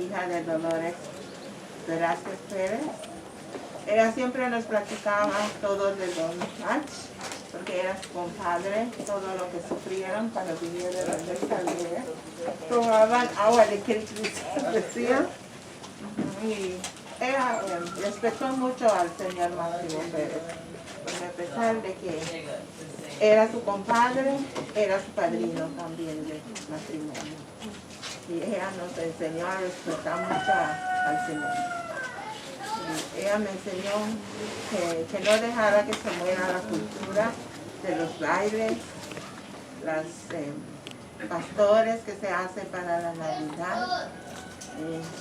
hija de Dolores Velázquez Pérez. Ella siempre nos platicaba todo de Don Match, porque era su compadre, todo lo que sufrieron cuando vinieron a esta aldea. Tomaban agua de crisis, decía. Y ella respetó mucho al señor Maximo Pérez, porque a pesar de que era su compadre, era su padrino también de matrimonio. Y ella nos enseñó a respetar mucho al señor. Y ella me enseñó que no dejara que se muera la cultura de los bailes, las pastores que se hacen para la Navidad.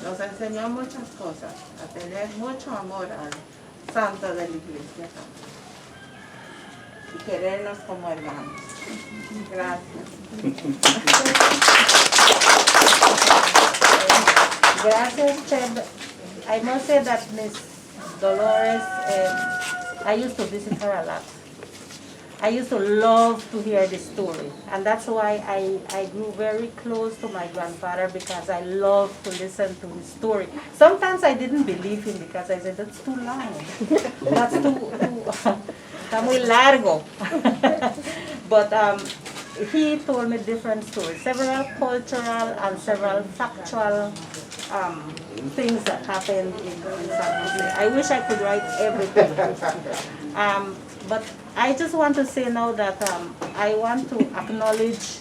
Nos enseñó muchas cosas, a tener mucho amor al santo de la iglesia y querernos como hermanos. Gracias. Gracias, Cheb. I must say that Miss Dolores, I used to visit her a lot. I used to love to hear the story, and that's why I grew very close to my grandfather, because I loved to listen to his story. Sometimes I didn't believe him because I said, that's too long. That's está muy largo. But he told me different stories, several cultural and several factual things that happened in San Jose. I wish I could write everything. But I just want to say now that I want to acknowledge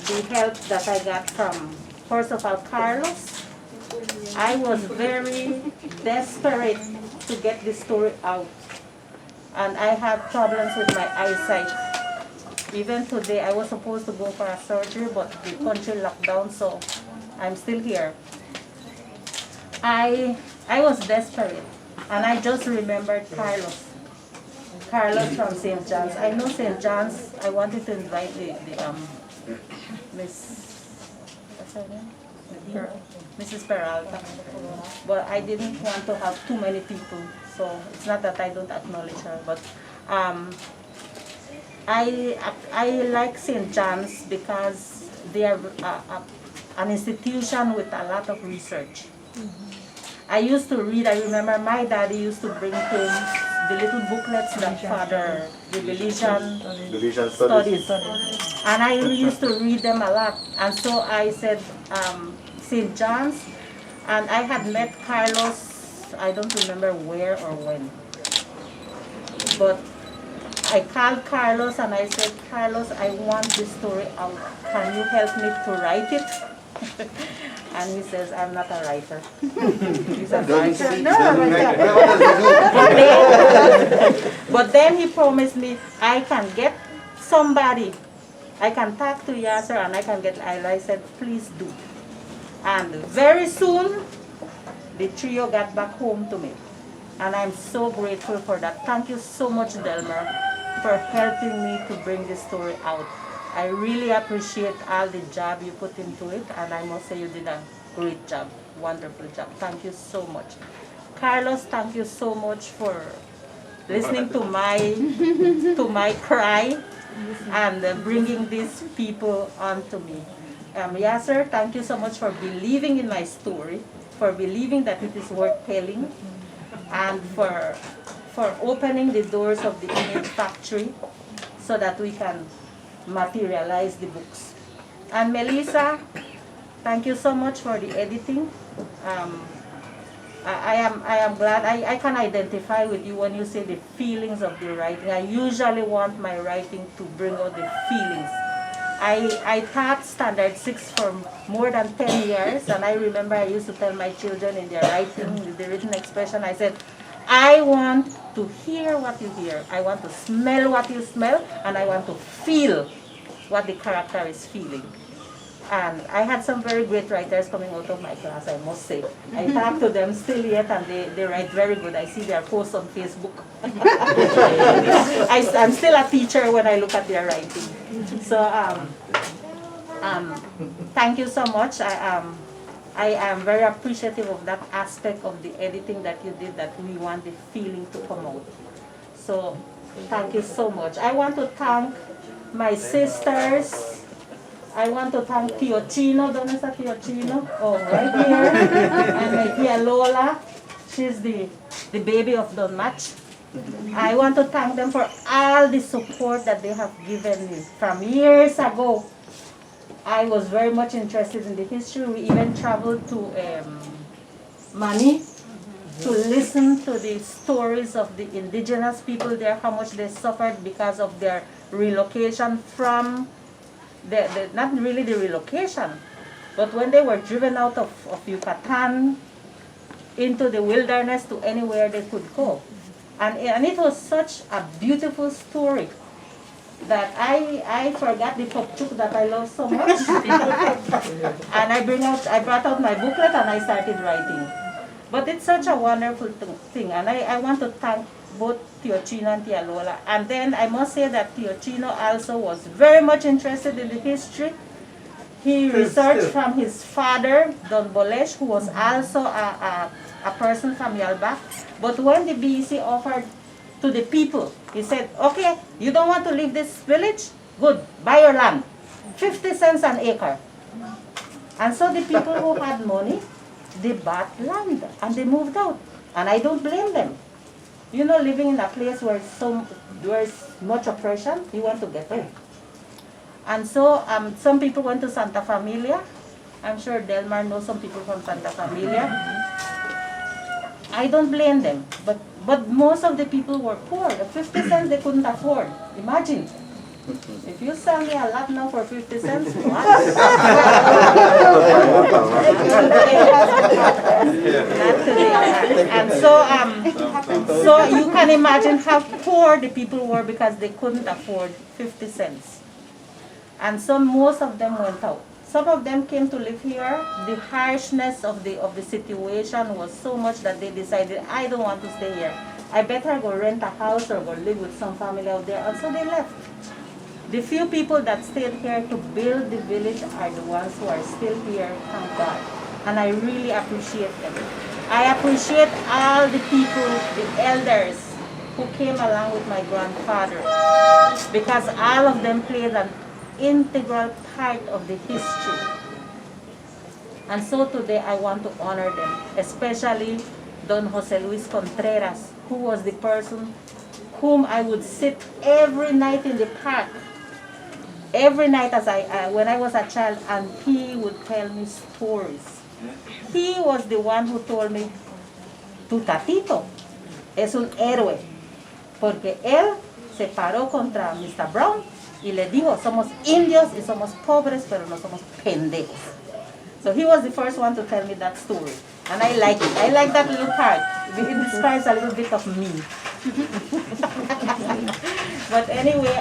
the help that I got from, first of all, Carlos. I was very desperate to get this story out. And I had problems with my eyesight. Even today, I was supposed to go for a surgery, but the country locked down, so I'm still here. I was desperate, and I just remembered Carlos. Carlos from St. John's. I know St. John's. I wanted to invite the what's her name? Mrs. Peralta, but I didn't want to have too many people. So it's not that I don't acknowledge her, but I like St. John's because they are an institution with a lot of research. I used to read. I remember my daddy used to bring home the little booklets that Father Religion Studies. And I used to read them a lot. And so I said St. John's, and I had met Carlos, I don't remember where or when. But I called Carlos and I said, Carlos, I want this story out. Can you help me to write it? And he says, I'm not a writer. He's a writer. But then he promised me, I can get somebody. I can talk to Yasser and I can get Ayla. I said, please do. And very soon, the trio got back home to me. And I'm so grateful for that. Thank you so much, Delmer, for helping me to bring this story out. I really appreciate all the job you put into it, and I must say you did a great job, wonderful job. Thank you so much. Carlos, thank you so much for listening to my cry and bringing these people onto me. Yasser, thank you so much for believing in my story, for believing that it is worth telling, and for opening the doors of the image factory so that we can materialize the books. And Melissa, thank you so much for the editing. I am glad I can identify with you when you say the feelings of the writing. I usually want my writing to bring out the feelings. I taught Standard 6 for more than 10 years, and I remember I used to tell my children in their writing, the written expression, I said, I want to hear what you hear, I want to smell what you smell, and I want to feel what the character is feeling. And I had some very great writers coming out of my class, I must say. I talk to them still yet, and they write very good. I see their posts on Facebook. I'm still a teacher when I look at their writing. So thank you so much. I am very appreciative of that aspect of the editing that you did, that we want the feeling to come out. So thank you so much. I want to thank my sisters I want to thank Tio Chino. ¿Dónde está Tio Chino? Oh, right here. And my Tia Lola. She's the baby of Don Match. I want to thank them for all the support that they have given me from years ago. I was very much interested in the history. We even traveled to Mani to listen to the stories of the indigenous people there, how much they suffered because of their relocation from, not really the relocation, but when they were driven out of Yucatan into the wilderness to anywhere they could go. And it was such a beautiful story that I forgot the popchuk that I love so much. And I brought out my booklet and I started writing. But it's such a wonderful thing, and I want to thank both Tio Chino and Tia Lola. And then I must say that Tio Chino also was very much interested in the history. He researched from his father, Don Bolesh, who was also a person from Yalba. But when the BEC offered to the people, he said, okay, you don't want to leave this village? Good, buy your land, 50 cents an acre. And so the people who had money, they bought land and they moved out. And I don't blame them. You know, living in a place where there's much oppression, you want to get out. And so some people went to Santa Familia. I'm sure Delmar knows some people from Santa Familia. I don't blame them, but most of the people were poor. The 50 cents they couldn't afford. Imagine. If you sell me a lot now for 50 cents, what? Not today. And so you can imagine how poor the people were because they couldn't afford 50 cents. And so most of them went out. Some of them came to live here. The harshness of the situation was so much that they decided, I don't want to stay here. I better go rent a house or go live with some family out there. And so they left. The few people that stayed here to build the village are the ones who are still here, thank God. And I really appreciate them. I appreciate all the people, the elders, who came along with my grandfather, because all of them played an integral part of the history. And so today I want to honor them, especially Don Jose Luis Contreras, who was the person whom I would sit every night in the park, every night when I was a child, and he would tell me stories. He was the one who told me, tu tatito es un héroe, porque él se paró contra Mr. Brown y le dijo, somos indios y somos pobres, pero no somos pendejos. So he was the first one to tell me that story. And I like it. I like that little part. It describes a little bit of me. But anyway,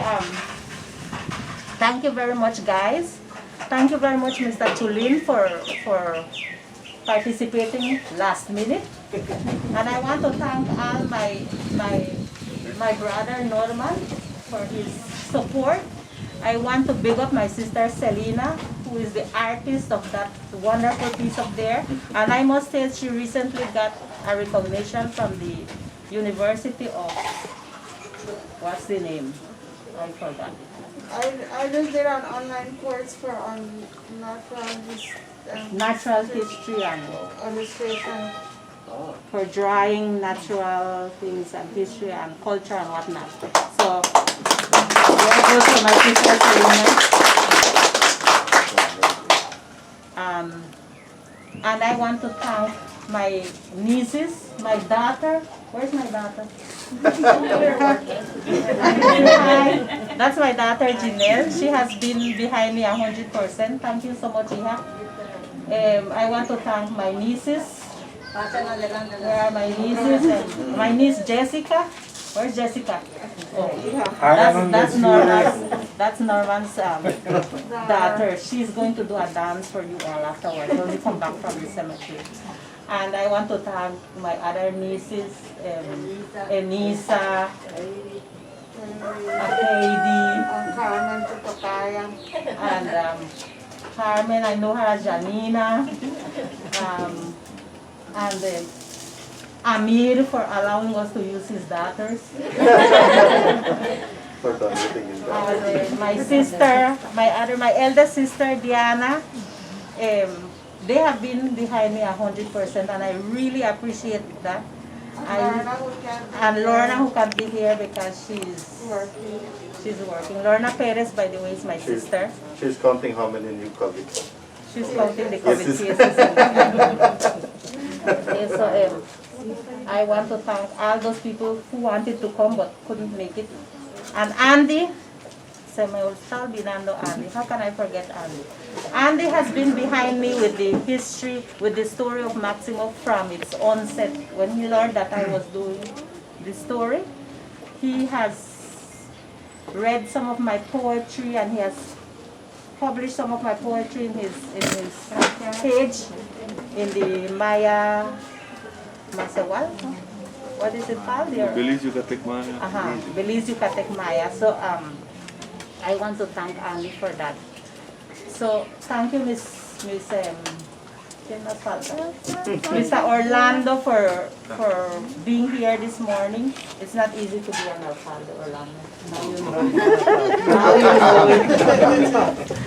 thank you very much, guys. Thank you very much, Mr. Chulin, for participating last minute. And I want to thank all my brother Norman for his support. I want to big up my sister Selena, who is the artist of that wonderful piece up there. And I must say she recently got a recognition from the University of, what's the name? I forgot. I just did an online course for natural history and illustration. for drawing natural things and history and culture and whatnot. So, very good to my sister Selena. And I want to thank my nieces, my daughter. Where's my daughter? Hi. That's my daughter Janelle. She has been behind me 100%. Thank you so much, Iha. I want to thank my nieces. Where are my nieces? And my niece Jessica. Where's Jessica? Oh, that's Norman's daughter. She's going to do a dance for you all afterwards when we come back from the cemetery. And I want to thank my other nieces, Enisa, Heidi, Carmen, and Carmen, I know her as Janina, and Amir for allowing us to use his daughters. for donating in that. My sister, my eldest sister, Diana, they have been behind me 100%, and I really appreciate that. Lorna who can't be And here. Lorna, who can't be here because she's Working. working. Lorna Perez, by the way, is my She's- sister. She's counting how many new COVID. She's counting the Yes, COVID yes. cases. Okay, so I want to thank all those people who wanted to come but couldn't make it. And Andy, se me olvidando Andy. How can I forget Andy? Andy has been behind me with the history, with the story of Maximo from its onset. When he learned that I was doing the story, he has read some of my poetry, and he has published some of my poetry in his page in the Maya Masawal. What is it called? Belize Yucatec Maya. Belize Yucatec Maya. So I want to thank Andy for that. So thank you, Mr. Orlando for being here this morning. It's not easy to be an alcalde, Orlando. Now you know. Now you know it.